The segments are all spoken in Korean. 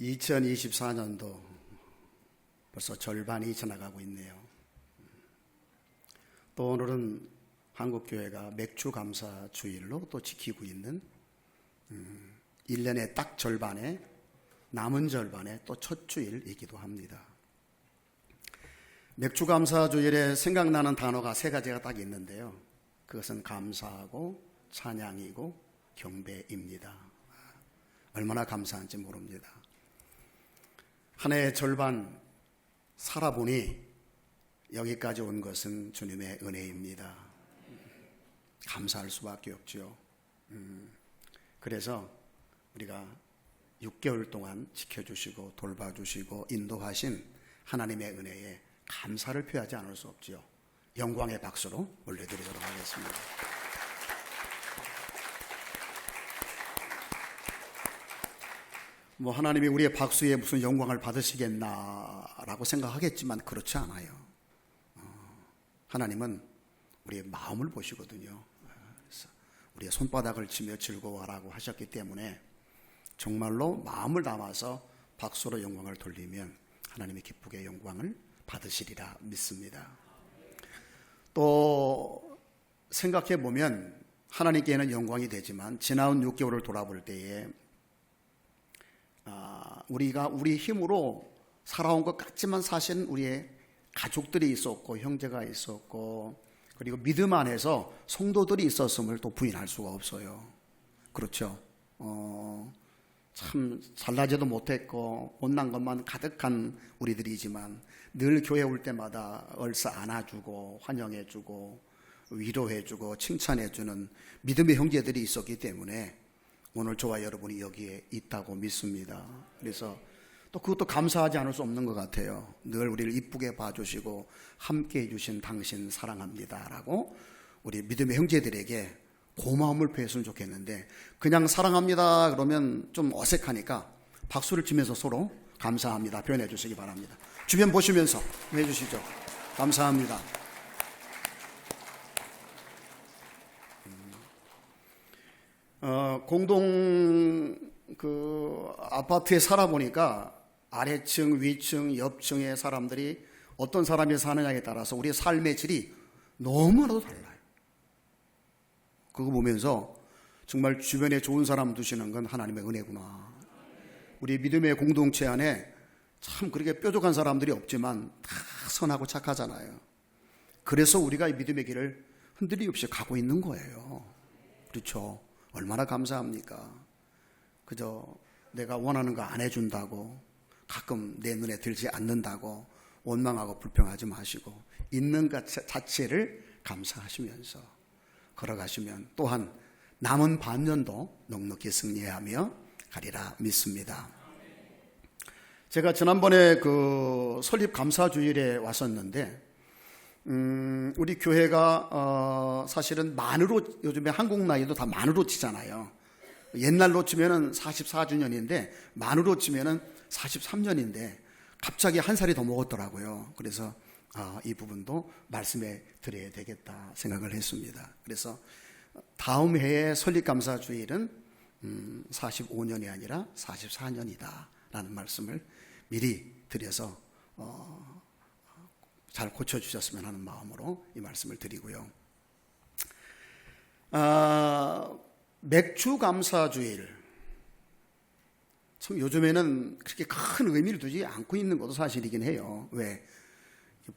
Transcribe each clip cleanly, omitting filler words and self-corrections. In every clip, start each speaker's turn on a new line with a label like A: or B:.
A: 2024년도 벌써 절반이 지나가고 있네요. 또 오늘은 한국교회가 맥주감사 주일로 또 지키고 있는 1년의 딱 절반에 남은 절반의 또 첫 주일이기도 합니다. 맥주감사 주일에 생각나는 단어가 세 가지가 딱 있는데요. 그것은 감사하고 찬양이고 경배입니다. 얼마나 감사한지 모릅니다. 한 해의 절반 살아보니 여기까지 온 것은 주님의 은혜입니다. 감사할 수밖에 없죠. 그래서 우리가 6개월 동안 지켜주시고 돌봐주시고 인도하신 하나님의 은혜에 감사를 표하지 않을 수 없죠. 영광의 박수로 올려드리도록 하겠습니다. 하나님이 우리의 박수에 무슨 영광을 받으시겠나라고 생각하겠지만 그렇지 않아요. 하나님은 우리의 마음을 보시거든요. 그래서 우리의 손바닥을 치며 즐거워하라고 하셨기 때문에 정말로 마음을 담아서 박수로 영광을 돌리면 하나님이 기쁘게 영광을 받으시리라 믿습니다. 또 생각해 보면 하나님께는 영광이 되지만 지나온 6개월을 돌아볼 때에 우리가 우리 힘으로 살아온 것 같지만 사실은 우리의 가족들이 있었고 형제가 있었고 그리고 믿음 안에서 성도들이 있었음을 또 부인할 수가 없어요. 그렇죠. 참 잘나지도 못했고 못난 것만 가득한 우리들이지만 늘 교회 올 때마다 얼싸 안아주고 환영해주고 위로해주고 칭찬해주는 믿음의 형제들이 있었기 때문에 오늘 저와 여러분이 여기에 있다고 믿습니다. 그래서 또 그것도 감사하지 않을 수 없는 것 같아요. 늘 우리를 이쁘게 봐주시고 함께 해주신 당신 사랑합니다 라고 우리 믿음의 형제들에게 고마움을 표했으면 좋겠는데 그냥 사랑합니다 그러면 좀 어색하니까 박수를 치면서 서로 감사합니다 표현해 주시기 바랍니다. 주변 보시면서 해주시죠. 감사합니다. 공동 아파트에 살아보니까 아래층, 위층, 옆층의 사람들이 어떤 사람이 사느냐에 따라서 우리의 삶의 질이 너무나도 달라요. 그거 보면서 정말 주변에 좋은 사람 두시는 건 하나님의 은혜구나. 우리 믿음의 공동체 안에 참 그렇게 뾰족한 사람들이 없지만 다 선하고 착하잖아요. 그래서 우리가 이 믿음의 길을 흔들림 없이 가고 있는 거예요. 그렇죠. 얼마나 감사합니까? 그저 내가 원하는 거 안 해준다고 가끔 내 눈에 들지 않는다고 원망하고 불평하지 마시고 있는 것 자체를 감사하시면서 걸어가시면 또한 남은 반년도 넉넉히 승리하며 가리라 믿습니다. 제가 지난번에 설립 감사주일에 왔었는데 우리 교회가 사실은 만으로 요즘에 한국 나이도 다 만으로 치잖아요. 옛날로 치면은 44주년인데 만으로 치면은 43년인데 갑자기 한 살이 더 먹었더라고요. 그래서 이 부분도 말씀해 드려야 되겠다 생각을 했습니다. 그래서 다음 해의 설립감사주일은 45년이 아니라 44년이다 라는 말씀을 미리 드려서 잘 고쳐주셨으면 하는 마음으로 이 말씀을 드리고요. 맥주감사주일 참 요즘에는 그렇게 큰 의미를 두지 않고 있는 것도 사실이긴 해요. 왜?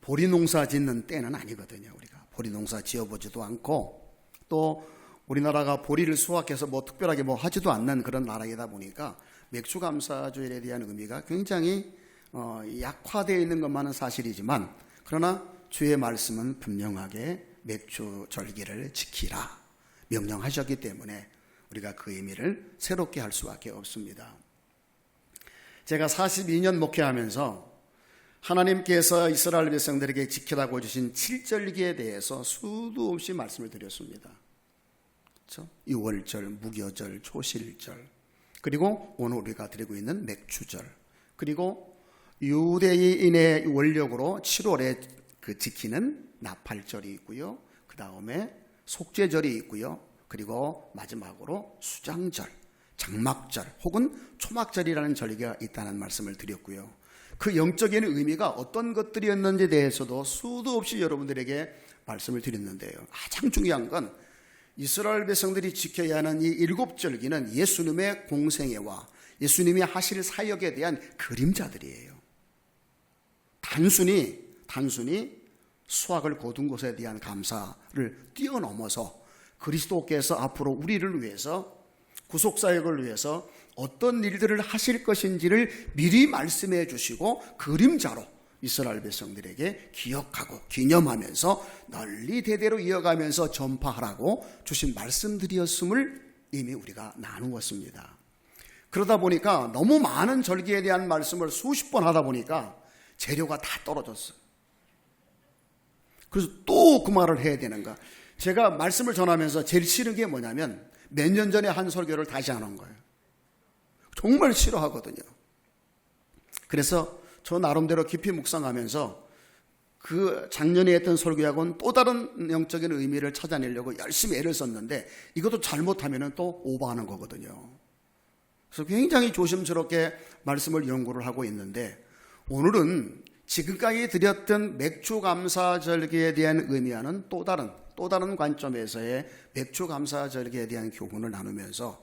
A: 보리농사 짓는 때는 아니거든요. 우리가 보리농사 지어보지도 않고 또 우리나라가 보리를 수확해서 특별하게 하지도 않는 그런 나라이다 보니까 맥주감사주일에 대한 의미가 굉장히 약화되어 있는 것만은 사실이지만 그러나 주의 말씀은 분명하게 맥주절기를 지키라 명령하셨기 때문에 우리가 그 의미를 새롭게 할 수밖에 없습니다. 제가 42년 목회하면서 하나님께서 이스라엘 백성들에게 지키라고 주신 7절기에 대해서 수도 없이 말씀을 드렸습니다. 그렇죠? 유월절, 무교절, 초실절 그리고 오늘 우리가 드리고 있는 맥주절 그리고 유대인의 원력으로 7월에 지키는 나팔절이 있고요. 그 다음에 속죄절이 있고요. 그리고 마지막으로 수장절 장막절 혹은 초막절이라는 절기가 있다는 말씀을 드렸고요. 그 영적인 의미가 어떤 것들이었는지에 대해서도 수도 없이 여러분들에게 말씀을 드렸는데요. 가장 중요한 건 이스라엘 백성들이 지켜야 하는 이 7절기는 예수님의 공생애와 예수님이 하실 사역에 대한 그림자들이에요. 단순히 수확을 거둔 것에 대한 감사를 뛰어넘어서 그리스도께서 앞으로 우리를 위해서 구속사역을 위해서 어떤 일들을 하실 것인지를 미리 말씀해 주시고 그림자로 이스라엘 백성들에게 기억하고 기념하면서 널리 대대로 이어가면서 전파하라고 주신 말씀들이었음을 이미 우리가 나누었습니다. 그러다 보니까 너무 많은 절기에 대한 말씀을 수십 번 하다 보니까 재료가 다 떨어졌어요. 그래서 또 그 말을 해야 되는가. 제가 말씀을 전하면서 제일 싫은 게 뭐냐면 몇 년 전에 한 설교를 다시 하는 거예요. 정말 싫어하거든요. 그래서 저 나름대로 깊이 묵상하면서 그 작년에 했던 설교하고는 또 다른 영적인 의미를 찾아내려고 열심히 애를 썼는데 이것도 잘못하면 또 오버하는 거거든요. 그래서 굉장히 조심스럽게 말씀을 연구를 하고 있는데 오늘은 지금까지 드렸던 맥주감사절기에 대한 의미와는 또 다른 관점에서의 맥주감사절기에 대한 교훈을 나누면서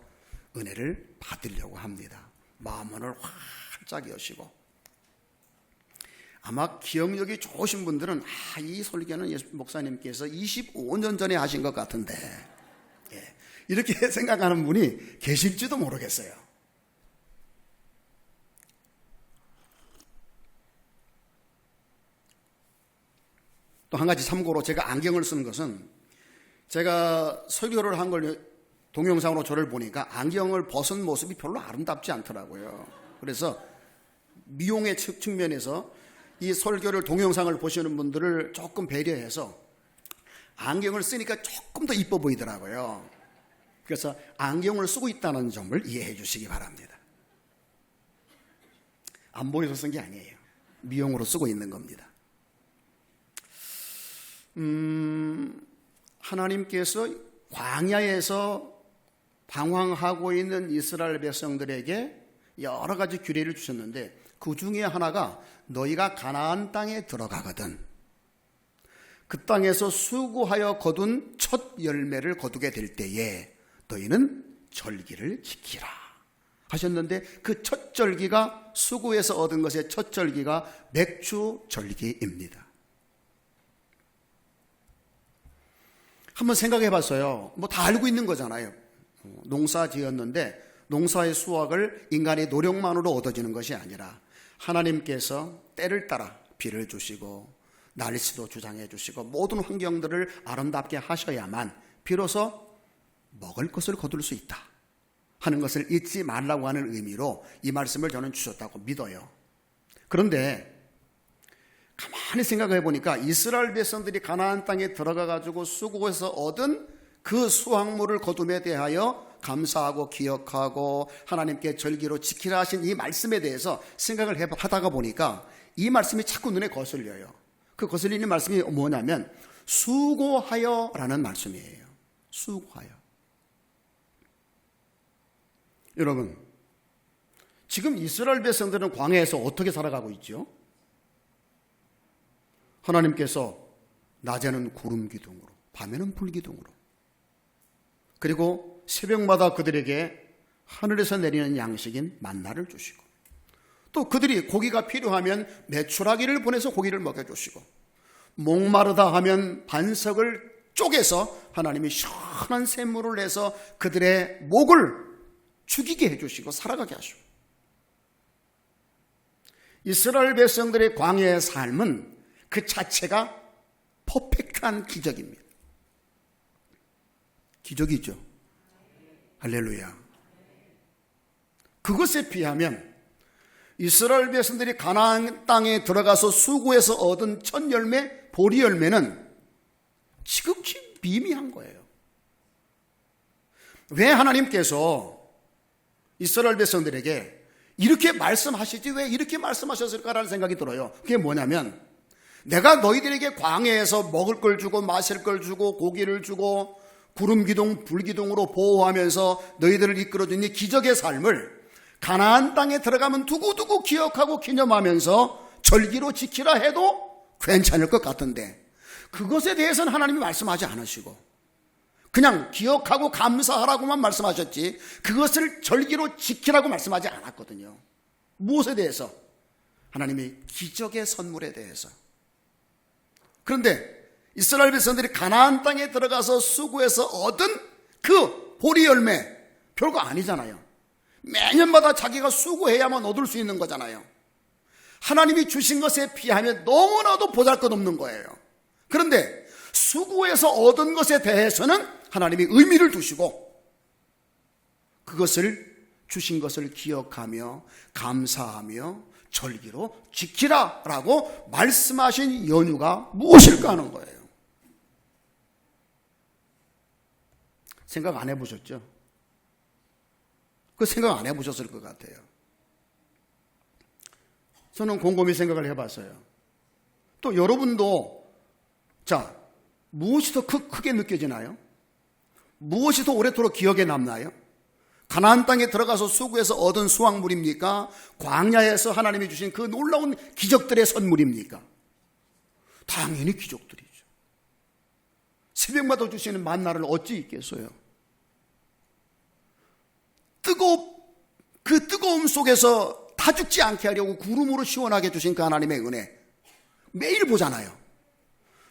A: 은혜를 받으려고 합니다. 마음을 활짝 여시고 아마 기억력이 좋으신 분들은 이 설교는 목사님께서 25년 전에 하신 것 같은데 이렇게 생각하는 분이 계실지도 모르겠어요. 또 한 가지 참고로 제가 안경을 쓰는 것은 제가 설교를 한 걸 동영상으로 저를 보니까 안경을 벗은 모습이 별로 아름답지 않더라고요. 그래서 미용의 측면에서 이 설교를 동영상을 보시는 분들을 조금 배려해서 안경을 쓰니까 조금 더 이뻐 보이더라고요. 그래서 안경을 쓰고 있다는 점을 이해해 주시기 바랍니다. 안 보여서 쓴 게 아니에요. 미용으로 쓰고 있는 겁니다. 하나님께서 광야에서 방황하고 있는 이스라엘 백성들에게 여러 가지 규례를 주셨는데 그 중에 하나가 너희가 가나안 땅에 들어가거든 그 땅에서 수고하여 거둔 첫 열매를 거두게 될 때에 너희는 절기를 지키라 하셨는데 그 첫 절기가 수고해서 얻은 것의 첫 절기가 맥주 절기입니다. 한번 생각해 봤어요. 뭐 다 알고 있는 거잖아요. 농사 지었는데 농사의 수확을 인간의 노력만으로 얻어지는 것이 아니라 하나님께서 때를 따라 비를 주시고 날씨도 주장해 주시고 모든 환경들을 아름답게 하셔야만 비로소 먹을 것을 거둘 수 있다 하는 것을 잊지 말라고 하는 의미로 이 말씀을 저는 주셨다고 믿어요. 그런데 가만히 생각해 보니까 이스라엘 백성들이 가나안 땅에 들어가 가지고 수고해서 얻은 그 수확물을 거둠에 대하여 감사하고 기억하고 하나님께 절기로 지키라 하신 이 말씀에 대해서 생각을 하다가 보니까 이 말씀이 자꾸 눈에 거슬려요. 그 거슬리는 말씀이 뭐냐면 수고하여 라는 말씀이에요. 수고하여. 여러분, 지금 이스라엘 백성들은 광야에서 어떻게 살아가고 있죠? 하나님께서 낮에는 구름 기둥으로 밤에는 불 기둥으로 그리고 새벽마다 그들에게 하늘에서 내리는 양식인 만나를 주시고 또 그들이 고기가 필요하면 메추라기를 보내서 고기를 먹여주시고 목마르다 하면 반석을 쪼개서 하나님이 시원한 샘물을 내서 그들의 목을 죽이게 해주시고 살아가게 하시고 이스라엘 백성들의 광야의 삶은 그 자체가 퍼펙트한 기적입니다. 기적이죠. 할렐루야. 그것에 비하면 이스라엘 백성들이 가나안 땅에 들어가서 수고해서 얻은 첫 열매, 보리 열매는 지극히 미미한 거예요. 왜 하나님께서 이스라엘 백성들에게 이렇게 말씀하시지 왜 이렇게 말씀하셨을까라는 생각이 들어요. 그게 뭐냐면 내가 너희들에게 광야에서 먹을 걸 주고 마실 걸 주고 고기를 주고 구름 기둥 불 기둥으로 보호하면서 너희들을 이끌어준 이 기적의 삶을 가나안 땅에 들어가면 두고두고 기억하고 기념하면서 절기로 지키라 해도 괜찮을 것 같은데, 그것에 대해서는 하나님이 말씀하지 않으시고 그냥 기억하고 감사하라고만 말씀하셨지 그것을 절기로 지키라고 말씀하지 않았거든요. 무엇에 대해서? 하나님이 기적의 선물에 대해서. 그런데 이스라엘 백성들이 가나안 땅에 들어가서 수고해서 얻은 그 보리 열매 별거 아니잖아요. 매년마다 자기가 수고해야만 얻을 수 있는 거잖아요. 하나님이 주신 것에 비하면 너무나도 보잘것없는 거예요. 그런데 수고해서 얻은 것에 대해서는 하나님이 의미를 두시고 그것을 주신 것을 기억하며 감사하며 절기로 지키라라고 말씀하신 연유가 무엇일까 하는 거예요. 생각 안 해보셨죠? 그 생각 안 해보셨을 것 같아요. 저는 곰곰이 생각을 해봤어요. 또 여러분도 자, 무엇이 더 크게 느껴지나요? 무엇이 더 오래도록 기억에 남나요? 가나안 땅에 들어가서 수고해서 얻은 수확물입니까? 광야에서 하나님이 주신 그 놀라운 기적들의 선물입니까? 당연히 기적들이죠. 새벽마다 주시는 만나를 어찌 있겠어요? 그 뜨거움 속에서 다 죽지 않게 하려고 구름으로 시원하게 주신 그 하나님의 은혜 매일 보잖아요.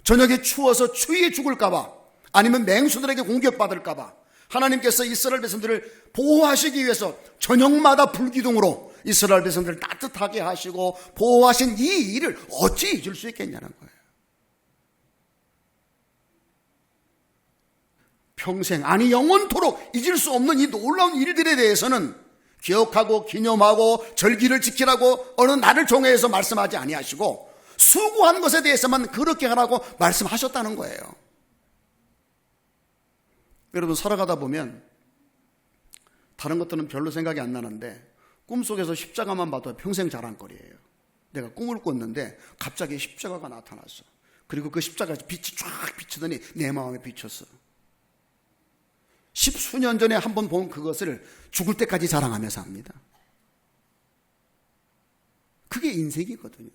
A: 저녁에 추워서 추위에 죽을까봐 아니면 맹수들에게 공격받을까봐 하나님께서 이스라엘 백성들을 보호하시기 위해서 저녁마다 불기둥으로 이스라엘 백성들을 따뜻하게 하시고 보호하신 이 일을 어찌 잊을 수 있겠냐는 거예요. 평생, 아니 영원토록 잊을 수 없는 이 놀라운 일들에 대해서는 기억하고 기념하고 절기를 지키라고 어느 날을 정해서 말씀하지 아니하시고 수고한 것에 대해서만 그렇게 하라고 말씀하셨다는 거예요. 여러분, 살아가다 보면 다른 것들은 별로 생각이 안 나는데 꿈속에서 십자가만 봐도 평생 자랑거리예요. 내가 꿈을 꿨는데 갑자기 십자가가 나타났어. 그리고 그 십자가에서 빛이 쫙 비치더니 내 마음에 비쳤어. 10수년 전에 한번 본 그것을 죽을 때까지 자랑하면서 합니다. 그게 인생이거든요.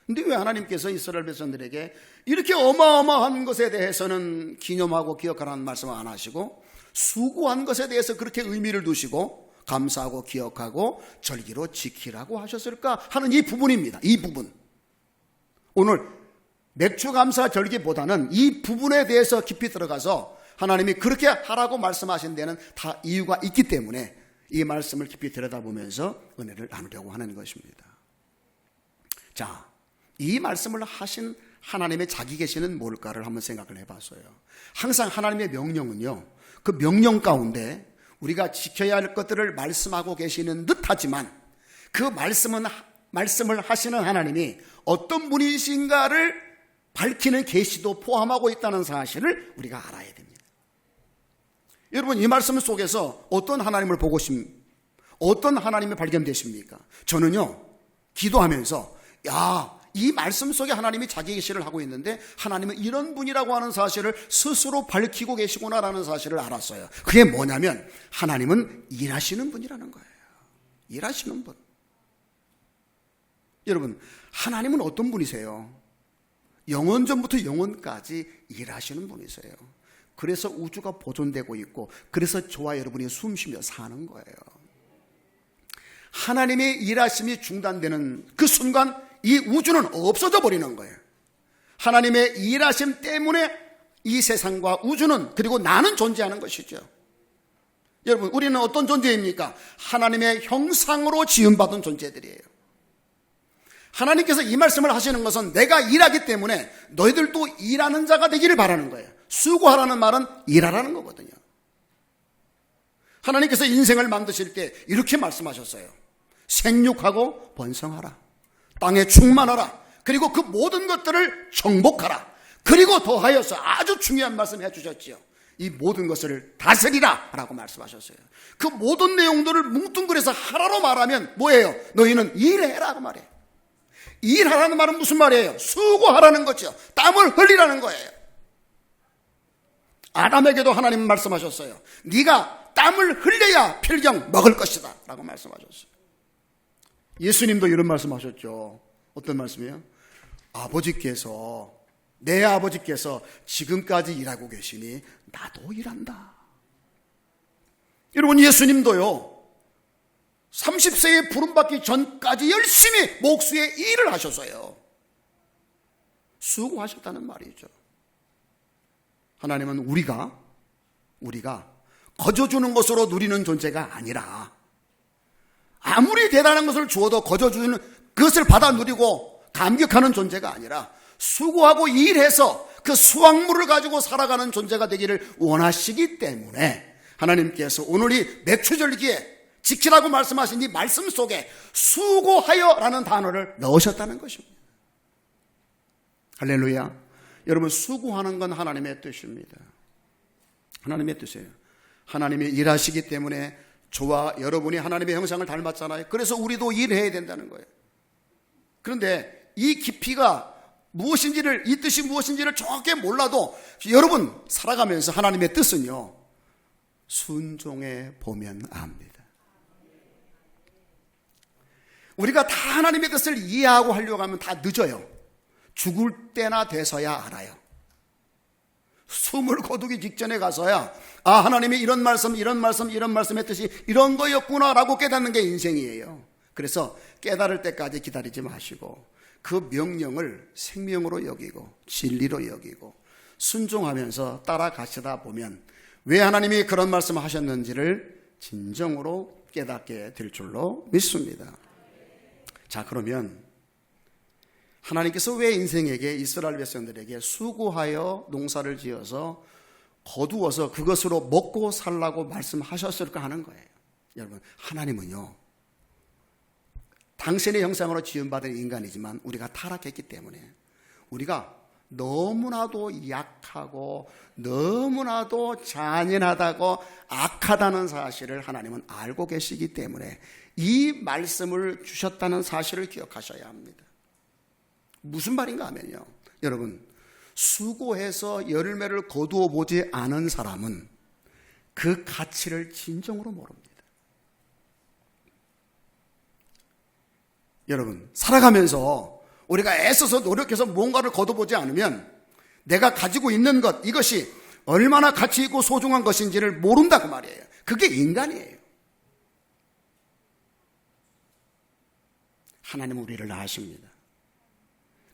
A: 근데 왜 하나님께서 이스라엘 백성들에게 이렇게 어마어마한 것에 대해서는 기념하고 기억하라는 말씀을 안 하시고 수고한 것에 대해서 그렇게 의미를 두시고 감사하고 기억하고 절기로 지키라고 하셨을까 하는 이 부분입니다. 이 부분. 오늘 맥주감사 절기보다는 이 부분에 대해서 깊이 들어가서 하나님이 그렇게 하라고 말씀하신 데는 다 이유가 있기 때문에 이 말씀을 깊이 들여다보면서 은혜를 나누려고 하는 것입니다. 자, 이 말씀을 하신 하나님의 자기 계시는 뭘까를 한번 생각을 해봤어요. 항상 하나님의 명령은요, 그 명령 가운데 우리가 지켜야 할 것들을 말씀하고 계시는 듯하지만 그 말씀을 하시는 하나님이 어떤 분이신가를 밝히는 계시도 포함하고 있다는 사실을 우리가 알아야 됩니다. 여러분, 이 말씀 속에서 어떤 하나님을 보고 어떤 하나님이 발견되십니까? 저는요, 기도하면서 이 말씀 속에 하나님이 자기 계시를 하고 있는데 하나님은 이런 분이라고 하는 사실을 스스로 밝히고 계시구나라는 사실을 알았어요. 그게 뭐냐면 하나님은 일하시는 분이라는 거예요. 일하시는 분. 여러분, 하나님은 어떤 분이세요? 영원전부터 영원까지 일하시는 분이세요. 그래서 우주가 보존되고 있고 그래서 저와 여러분이 숨쉬며 사는 거예요. 하나님의 일하심이 중단되는 그 순간 이 우주는 없어져 버리는 거예요. 하나님의 일하심 때문에 이 세상과 우주는 그리고 나는 존재하는 것이죠. 여러분, 우리는 어떤 존재입니까? 하나님의 형상으로 지음받은 존재들이에요. 하나님께서 이 말씀을 하시는 것은 내가 일하기 때문에 너희들도 일하는 자가 되기를 바라는 거예요. 수고하라는 말은 일하라는 거거든요. 하나님께서 인생을 만드실 때 이렇게 말씀하셨어요. 생육하고 번성하라. 땅에 충만하라. 그리고 그 모든 것들을 정복하라. 그리고 더하여서 아주 중요한 말씀 해주셨지요. 이 모든 것을 다스리라 라고 말씀하셨어요. 그 모든 내용들을 뭉뚱그려서 하나로 말하면 뭐예요? 너희는 일해라 그 말이에요. 일하라는 말은 무슨 말이에요? 수고하라는 거죠. 땀을 흘리라는 거예요. 아담에게도 하나님은 말씀하셨어요. 네가 땀을 흘려야 필경 먹을 것이다 라고 말씀하셨어요. 예수님도 이런 말씀하셨죠. 어떤 말씀이에요? 내 아버지께서 지금까지 일하고 계시니 나도 일한다. 여러분, 예수님도요 30세에 부름받기 전까지 열심히 목수의 일을 하셨어요. 수고하셨다는 말이죠. 하나님은 우리가 거저주는 것으로 누리는 존재가 아니라, 아무리 대단한 것을 주어도 거저주는 그것을 받아 누리고 감격하는 존재가 아니라 수고하고 일해서 그 수확물을 가지고 살아가는 존재가 되기를 원하시기 때문에 하나님께서 오늘 이 맥추절기에 지키라고 말씀하신 이 말씀 속에 수고하여라는 단어를 넣으셨다는 것입니다. 할렐루야. 여러분, 수고하는 건 하나님의 뜻입니다. 하나님의 뜻이에요. 하나님이 일하시기 때문에 저와 여러분이 하나님의 형상을 닮았잖아요. 그래서 우리도 일해야 된다는 거예요. 그런데 이 깊이가 무엇인지를, 이 뜻이 무엇인지를 정확히 몰라도 여러분 살아가면서 하나님의 뜻은요 순종해 보면 압니다. 우리가 다 하나님의 뜻을 이해하고 하려고 하면 다 늦어요. 죽을 때나 돼서야 알아요. 숨을 거두기 직전에 가서야 하나님이 이런 말씀의 뜻이 이런 거였구나라고 깨닫는 게 인생이에요. 그래서 깨달을 때까지 기다리지 마시고 그 명령을 생명으로 여기고 진리로 여기고 순종하면서 따라가시다 보면 왜 하나님이 그런 말씀을 하셨는지를 진정으로 깨닫게 될 줄로 믿습니다. 자, 그러면 하나님께서 왜 인생에게, 이스라엘 백성들에게 수고하여 농사를 지어서 거두어서 그것으로 먹고 살라고 말씀하셨을까 하는 거예요. 여러분, 하나님은요 당신의 형상으로 지음받은 인간이지만 우리가 타락했기 때문에 우리가 너무나도 약하고 너무나도 잔인하다고 악하다는 사실을 하나님은 알고 계시기 때문에 이 말씀을 주셨다는 사실을 기억하셔야 합니다. 무슨 말인가 하면요, 여러분, 수고해서 열매를 거두어 보지 않은 사람은 그 가치를 진정으로 모릅니다. 여러분, 살아가면서 우리가 애써서 노력해서 뭔가를 거둬보지 않으면 내가 가지고 있는 것, 이것이 얼마나 가치 있고 소중한 것인지를 모른다 그 말이에요. 그게 인간이에요. 하나님은 우리를 아십니다.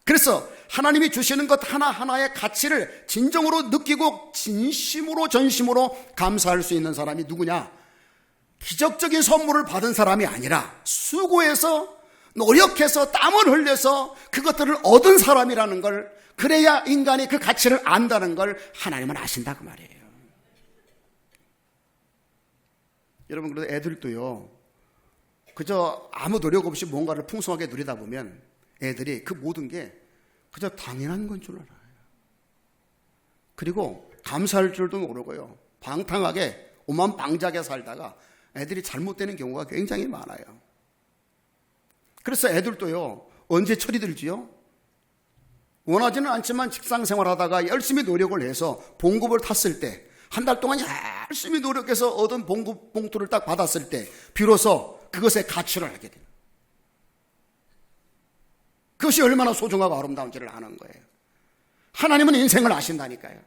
A: 그래서 하나님이 주시는 것 하나하나의 가치를 진정으로 느끼고 진심으로 전심으로 감사할 수 있는 사람이 누구냐? 기적적인 선물을 받은 사람이 아니라 수고해서 노력해서 땀을 흘려서 그것들을 얻은 사람이라는 걸, 그래야 인간이 그 가치를 안다는 걸 하나님은 아신다 그 말이에요. 여러분, 그래도 애들도요 그저 아무 노력 없이 뭔가를 풍성하게 누리다 보면 애들이 그 모든 게 그저 당연한 건 줄 알아요. 그리고 감사할 줄도 모르고요 방탕하게 오만방자하게 살다가 애들이 잘못되는 경우가 굉장히 많아요. 그래서 애들도요 언제 철이 들지요? 원하지는 않지만 직장생활하다가 열심히 노력을 해서 봉급을 탔을 때, 한 달 동안 열심히 노력해서 얻은 봉급 봉투를 딱 받았을 때 비로소 그것의 가치를 알게 돼요. 그것이 얼마나 소중하고 아름다운지를 아는 거예요. 하나님은 인생을 아신다니까요.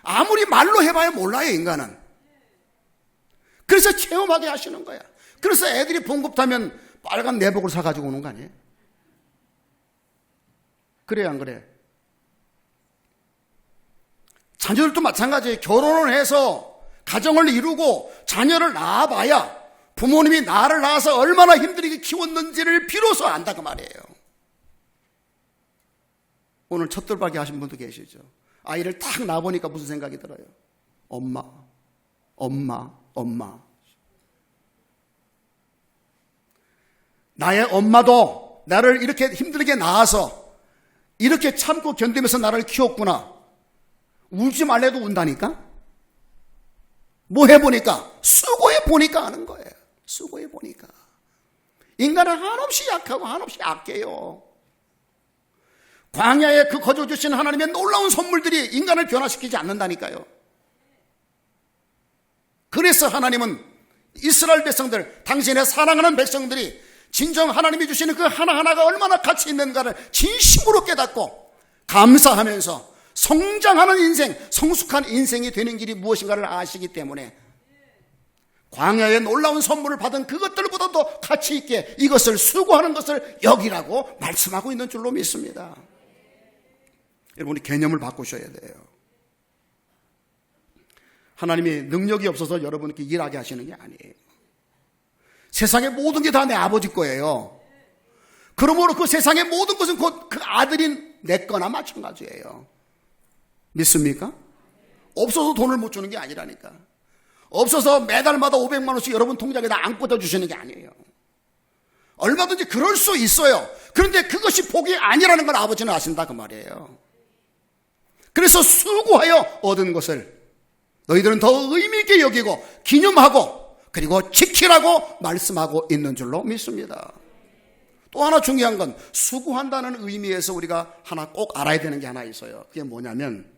A: 아무리 말로 해봐야 몰라요, 인간은. 그래서 체험하게 하시는 거야. 그래서 애들이 봉급 타면 빨간 내복을 사가지고 오는 거 아니에요? 그래요, 안 그래? 자녀들도 마찬가지예요. 결혼을 해서 가정을 이루고 자녀를 낳아봐야 부모님이 나를 낳아서 얼마나 힘들게 키웠는지를 비로소 안다 그 말이에요. 오늘 첫돌박이 하신 분도 계시죠. 아이를 딱 낳아보니까 무슨 생각이 들어요? 엄마. 나의 엄마도 나를 이렇게 힘들게 낳아서 이렇게 참고 견디면서 나를 키웠구나. 울지 말래도 운다니까? 뭐 해보니까? 수고해보니까 아는 거예요. 수고해보니까. 인간은 한없이 약하고 한없이 약해요. 광야에 그 거저 주신 하나님의 놀라운 선물들이 인간을 변화시키지 않는다니까요. 그래서 하나님은 이스라엘 백성들, 당신의 사랑하는 백성들이 진정 하나님이 주시는 그 하나하나가 얼마나 가치 있는가를 진심으로 깨닫고 감사하면서 성장하는 인생, 성숙한 인생이 되는 길이 무엇인가를 아시기 때문에 광야의 놀라운 선물을 받은 그것들보다도 가치 있게 이것을 수고하는 것을 여기라고 말씀하고 있는 줄로 믿습니다. 여러분이 개념을 바꾸셔야 돼요. 하나님이 능력이 없어서 여러분께 일하게 하시는 게 아니에요. 세상의 모든 게 다 내 아버지 거예요. 그러므로 그 세상의 모든 것은 곧 그 아들인 내 거나 마찬가지예요. 믿습니까? 없어서 돈을 못 주는 게 아니라니까. 없어서 매달마다 500만 원씩 여러분 통장에다 안 꽂아주시는 게 아니에요. 얼마든지 그럴 수 있어요. 그런데 그것이 복이 아니라는 걸 아버지는 아신다 그 말이에요. 그래서 수고하여 얻은 것을 너희들은 더 의미있게 여기고 기념하고 그리고 지키라고 말씀하고 있는 줄로 믿습니다. 또 하나 중요한 건 수고한다는 의미에서 우리가 하나 꼭 알아야 되는 게 하나 있어요. 그게 뭐냐면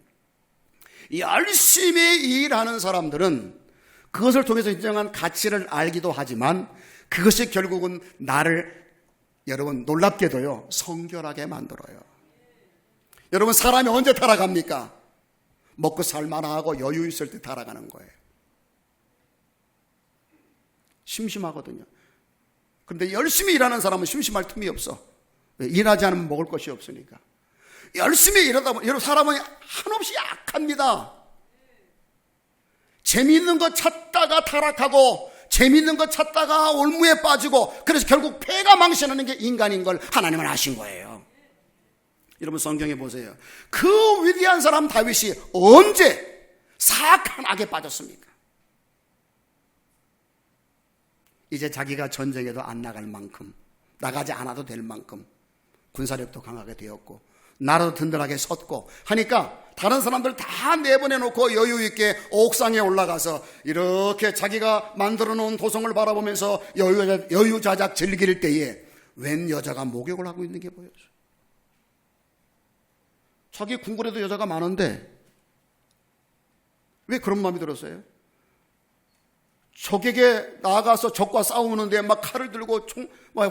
A: 열심히 일하는 사람들은 그것을 통해서 인정한 가치를 알기도 하지만 그것이 결국은 나를 여러분 놀랍게도요 성결하게 만들어요. 여러분 사람이 언제 타락합니까? 먹고 살만하고 여유 있을 때 타락하는 거예요. 심심하거든요. 그런데 열심히 일하는 사람은 심심할 틈이 없어. 왜? 일하지 않으면 먹을 것이 없으니까. 열심히 일하다 보면 여러분 사람은 한없이 약합니다. 재미있는 거 찾다가 타락하고 재미있는 거 찾다가 올무에 빠지고 그래서 결국 폐가 망신하는 게 인간인 걸 하나님은 아신 거예요. 여러분 성경에 보세요. 그 위대한 사람 다윗이 언제 사악한 악에 빠졌습니까? 이제 자기가 전쟁에도 안 나갈 만큼 나가지 않아도 될 만큼 군사력도 강하게 되었고 나라도 든든하게 섰고 하니까 다른 사람들 다 내보내놓고 여유있게 옥상에 올라가서 이렇게 자기가 만들어 놓은 도성을 바라보면서 여유자작 즐길 때에 웬 여자가 목욕을 하고 있는 게 보여요. 자기 궁궐에도 여자가 많은데 왜 그런 마음이 들었어요? 적에게 나아가서 적과 싸우는데 막 칼을 들고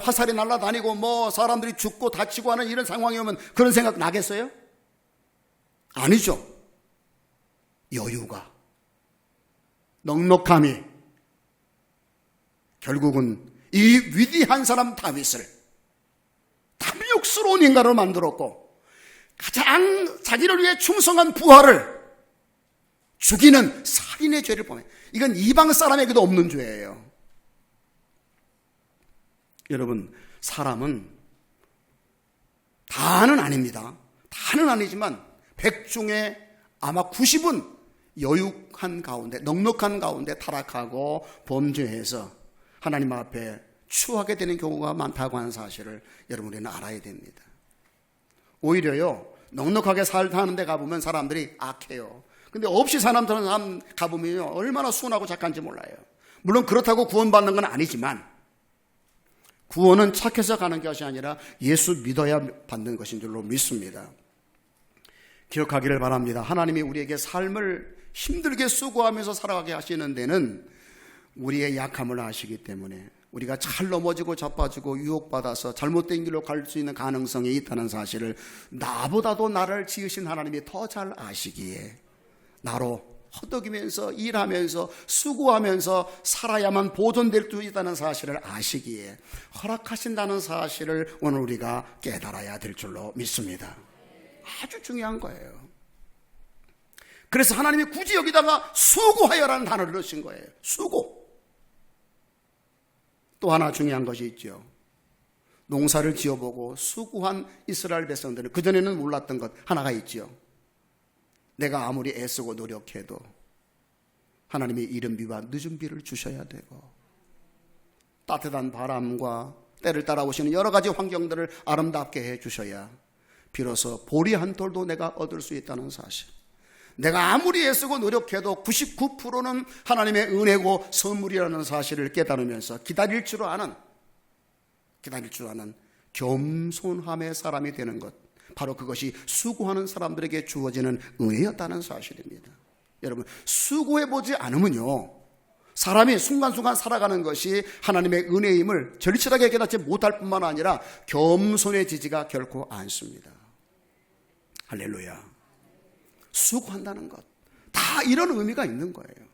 A: 화살이 날아다니고 뭐 사람들이 죽고 다치고 하는 이런 상황이 오면 그런 생각 나겠어요? 아니죠. 여유가, 넉넉함이 결국은 이 위대한 사람 다윗을 탐욕스러운 인간으로 만들었고 가장 자기를 위해 충성한 부하를 죽이는 살인의 죄를 보면 이건 이방 사람에게도 없는 죄예요. 여러분 사람은 다는 아닙니다. 다는 아니지만 100 중에 아마 90은 여육한 가운데 넉넉한 가운데 타락하고 범죄해서 하나님 앞에 추하게 되는 경우가 많다고 하는 사실을 여러분들은 알아야 됩니다. 오히려요 넉넉하게 살다는 데 가보면 사람들이 악해요. 근데 없이 사람 가보면요 얼마나 순하고 착한지 몰라요. 물론 그렇다고 구원받는 건 아니지만 구원은 착해서 가는 것이 아니라 예수 믿어야 받는 것인 줄로 믿습니다. 기억하기를 바랍니다. 하나님이 우리에게 삶을 힘들게 수고하면서 살아가게 하시는 데는 우리의 약함을 아시기 때문에 우리가 잘 넘어지고 자빠지고 유혹받아서 잘못된 길로 갈 수 있는 가능성이 있다는 사실을 나보다도 나를 지으신 하나님이 더 잘 아시기에 나로 허덕이면서 일하면서 수고하면서 살아야만 보존될 수 있다는 사실을 아시기에 허락하신다는 사실을 오늘 우리가 깨달아야 될 줄로 믿습니다. 아주 중요한 거예요. 그래서 하나님이 굳이 여기다가 수고하여라는 단어를 넣으신 거예요. 수고. 또 하나 중요한 것이 있죠. 농사를 지어보고 수고한 이스라엘 백성들은 그전에는 몰랐던 것 하나가 있죠. 내가 아무리 애쓰고 노력해도 하나님이 이른 비와 늦은 비를 주셔야 되고 따뜻한 바람과 때를 따라 오시는 여러 가지 환경들을 아름답게 해주셔야 비로소 보리 한 톨도 내가 얻을 수 있다는 사실, 내가 아무리 애쓰고 노력해도 99%는 하나님의 은혜고 선물이라는 사실을 깨달으면서 기다릴 줄 아는 겸손함의 사람이 되는 것, 바로 그것이 수고하는 사람들에게 주어지는 은혜였다는 사실입니다. 여러분, 수고해보지 않으면요, 사람이 순간순간 살아가는 것이 하나님의 은혜임을 절실하게 깨닫지 못할 뿐만 아니라 겸손해지지가 결코 않습니다. 할렐루야. 수고한다는 것, 다 이런 의미가 있는 거예요.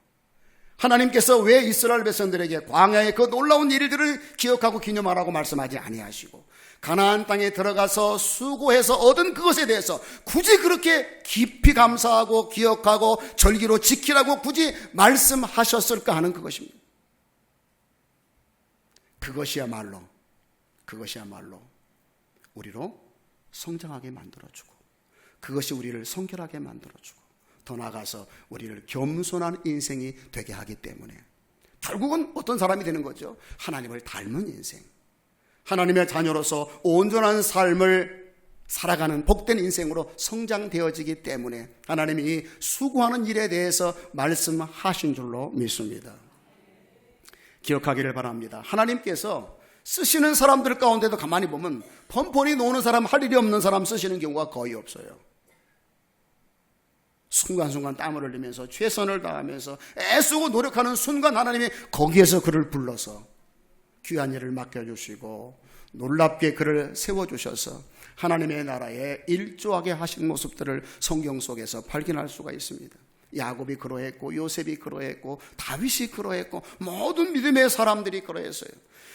A: 하나님께서 왜 이스라엘 백성들에게 광야의 그 놀라운 일들을 기억하고 기념하라고 말씀하지 아니하시고 가나안 땅에 들어가서 수고해서 얻은 그것에 대해서 굳이 그렇게 깊이 감사하고 기억하고 절기로 지키라고 굳이 말씀하셨을까 하는 그것입니다. 그것이야말로 우리로 성장하게 만들어주고, 그것이 우리를 성결하게 만들어주고, 더 나아가서 우리를 겸손한 인생이 되게 하기 때문에 결국은 어떤 사람이 되는 거죠? 하나님을 닮은 인생, 하나님의 자녀로서 온전한 삶을 살아가는 복된 인생으로 성장되어지기 때문에 하나님이 수고하는 일에 대해서 말씀하신 줄로 믿습니다. 기억하기를 바랍니다. 하나님께서 쓰시는 사람들 가운데도 가만히 보면 펀펀히 노는 사람, 할 일이 없는 사람 쓰시는 경우가 거의 없어요. 순간순간 땀을 흘리면서 최선을 다하면서 애쓰고 노력하는 순간 하나님이 거기에서 그를 불러서 귀한 일을 맡겨주시고 놀랍게 그를 세워주셔서 하나님의 나라에 일조하게 하신 모습들을 성경 속에서 발견할 수가 있습니다. 야곱이 그러했고, 요셉이 그러했고, 다윗이 그러했고, 모든 믿음의 사람들이 그러했어요.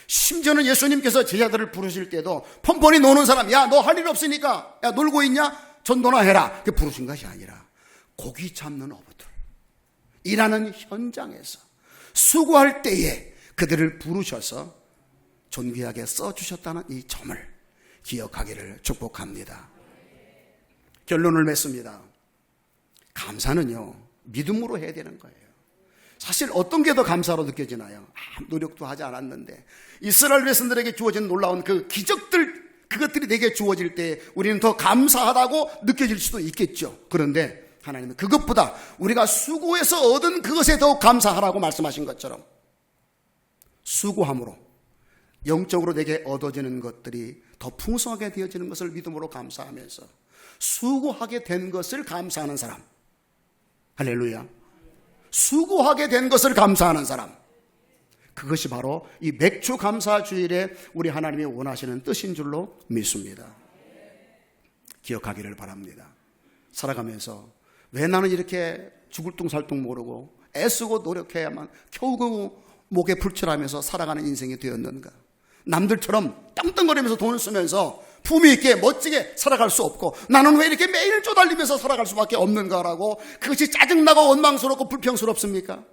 A: 심지어는 예수님께서 제자들을 부르실 때도 펀펀히 노는 사람, 야, 너 할 일 없으니까, 야, 놀고 있냐? 전도나 해라. 그게 부르신 것이 아니라 고기 잡는 어부들, 일하는 현장에서 수고할 때에 그들을 부르셔서 존귀하게 써주셨다는 이 점을 기억하기를 축복합니다. 결론을 맺습니다. 감사는요, 믿음으로 해야 되는 거예요. 사실 어떤 게 더 감사로 느껴지나요? 아무 노력도 하지 않았는데 이스라엘 백성들에게 주어진 놀라운 그 기적들, 그것들이 내게 주어질 때 우리는 더 감사하다고 느껴질 수도 있겠죠. 그런데 하나님은 그것보다 우리가 수고해서 얻은 그것에 더욱 감사하라고 말씀하신 것처럼 수고함으로 영적으로 내게 얻어지는 것들이 더 풍성하게 되어지는 것을 믿음으로 감사하면서 수고하게 된 것을 감사하는 사람, 할렐루야, 수고하게 된 것을 감사하는 사람, 그것이 바로 이 맥주 감사 주일에 우리 하나님이 원하시는 뜻인 줄로 믿습니다. 기억하기를 바랍니다. 살아가면서 왜 나는 이렇게 죽을 둥살둥 모르고 애쓰고 노력해야만 겨우겨우 목에 불칠하면서 살아가는 인생이 되었는가? 남들처럼 떵떵거리면서 돈을 쓰면서 품위 있게 멋지게 살아갈 수 없고 나는 왜 이렇게 매일 쪼달리면서 살아갈 수밖에 없는가라고, 그것이 짜증나고 원망스럽고 불평스럽습니까?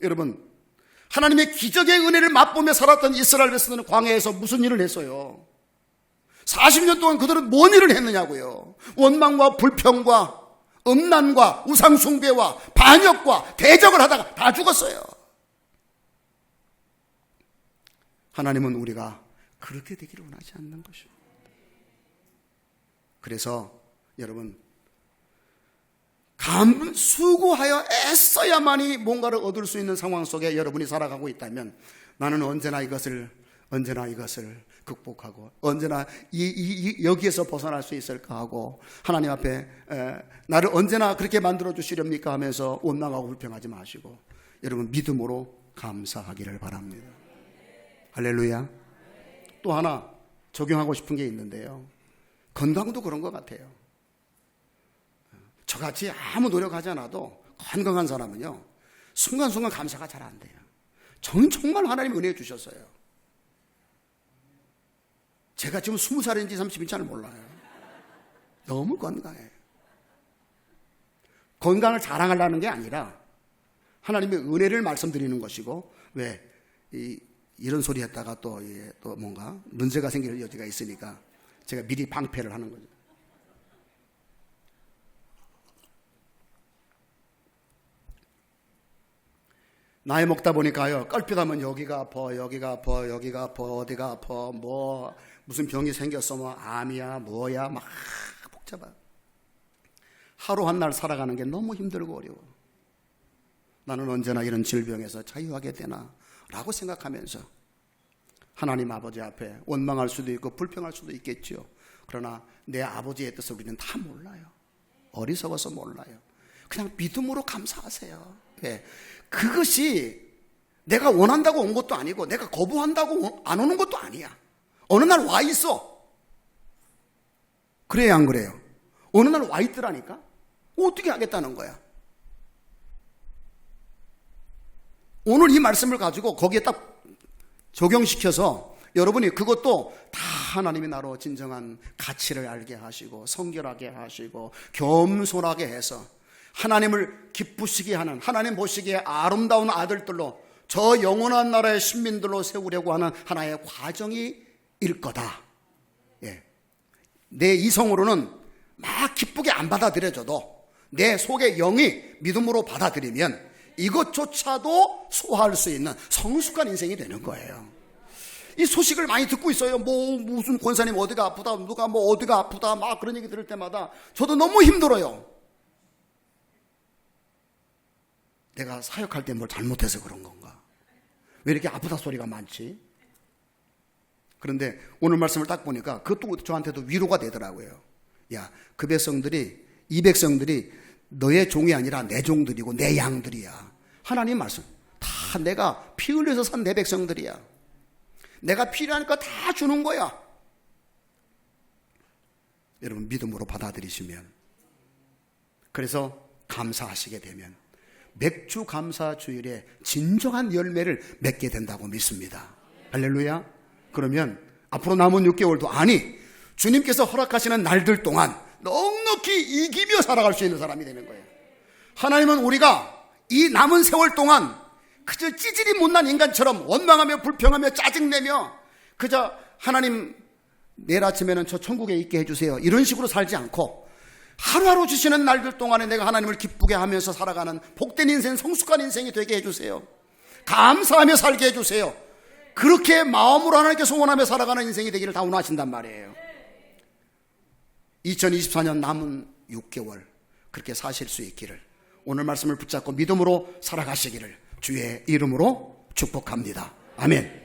A: 여러분, 하나님의 기적의 은혜를 맛보며 살았던 이스라엘 백성들은 광야에서 무슨 일을 했어요? 40년 동안 그들은 뭔 일을 했느냐고요. 원망과 불평과 음란과 우상숭배와 반역과 대적을 하다가 다 죽었어요. 하나님은 우리가 그렇게 되기를 원하지 않는 것입니다. 그래서 여러분, 수고하여 애써야만이 뭔가를 얻을 수 있는 상황 속에 여러분이 살아가고 있다면 나는 언제나 이것을 극복하고 언제나 여기에서 벗어날 수 있을까 하고 하나님 앞에 나를 언제나 그렇게 만들어 주시렵니까 하면서 원망하고 불평하지 마시고 여러분 믿음으로 감사하기를 바랍니다. 할렐루야. 또 하나 적용하고 싶은 게 있는데요, 건강도 그런 것 같아요. 저같이 아무 노력하지 않아도 건강한 사람은요 순간순간 감사가 잘 안 돼요. 저는 정말 하나님이 은혜 주셨어요. 제가 지금 20살인지 30인지 잘 몰라요. 너무 건강해요. 건강을 자랑하려는 게 아니라 하나님의 은혜를 말씀드리는 것이고, 왜 이런 소리 했다가 또 뭔가 문제가 생길 여지가 있으니까 제가 미리 방패를 하는 거죠. 나이 먹다 보니까요, 껄핏하면 여기가 아파, 여기가 아파, 여기가 아파, 어디가 아파, 무슨 병이 생겼어, 암이야, 뭐야, 막 복잡해. 하루 한 날 살아가는 게 너무 힘들고 어려워. 나는 언제나 이런 질병에서 자유하게 되나 라고 생각하면서 하나님 아버지 앞에 원망할 수도 있고 불평할 수도 있겠죠. 그러나 내 아버지의 뜻을 우리는 다 몰라요. 어리석어서 몰라요. 그냥 믿음으로 감사하세요. 예. 그것이 내가 원한다고 온 것도 아니고 내가 거부한다고 안 오는 것도 아니야. 어느 날 와 있어. 그래야 안 그래요? 어느 날 와 있더라니까? 어떻게 하겠다는 거야? 오늘 이 말씀을 가지고 거기에 딱 적용시켜서 여러분이 그것도 다 하나님이 나로 진정한 가치를 알게 하시고 성결하게 하시고 겸손하게 해서 하나님을 기쁘시게 하는, 하나님 보시기에 아름다운 아들들로 저 영원한 나라의 신민들로 세우려고 하는 하나의 과정이 일 거다. 예. 내 이성으로는 막 기쁘게 안 받아들여져도 내 속의 영이 믿음으로 받아들이면 이것조차도 소화할 수 있는 성숙한 인생이 되는 거예요. 이 소식을 많이 듣고 있어요. 무슨 권사님 어디가 아프다, 누가 어디가 아프다, 막 그런 얘기 들을 때마다 저도 너무 힘들어요. 내가 사역할 때 뭘 잘못해서 그런 건가? 왜 이렇게 아프다 소리가 많지? 그런데 오늘 말씀을 딱 보니까 그것도 저한테도 위로가 되더라고요. 야, 그 백성들이, 이 백성들이 너의 종이 아니라 내 종들이고 내 양들이야. 하나님 말씀. 다 내가 피 흘려서 산 내 백성들이야. 내가 필요하니까 다 주는 거야. 여러분 믿음으로 받아들이시면, 그래서 감사하시게 되면 맥주 감사 주일에 진정한 열매를 맺게 된다고 믿습니다. 할렐루야. 그러면 앞으로 남은 6개월도, 아니 주님께서 허락하시는 날들 동안 넉넉히 이기며 살아갈 수 있는 사람이 되는 거예요. 하나님은 우리가 이 남은 세월 동안 그저 찌질이 못난 인간처럼 원망하며 불평하며 짜증내며 그저 하나님 내일 아침에는 저 천국에 있게 해주세요 이런 식으로 살지 않고 하루하루 주시는 날들 동안에 내가 하나님을 기쁘게 하면서 살아가는 복된 인생, 성숙한 인생이 되게 해주세요. 감사하며 살게 해주세요. 그렇게 마음으로 하나님께 소원하며 살아가는 인생이 되기를 다 원하신단 말이에요. 2024년 남은 6개월 그렇게 사실 수 있기를, 오늘 말씀을 붙잡고 믿음으로 살아가시기를 주의 이름으로 축복합니다. 아멘.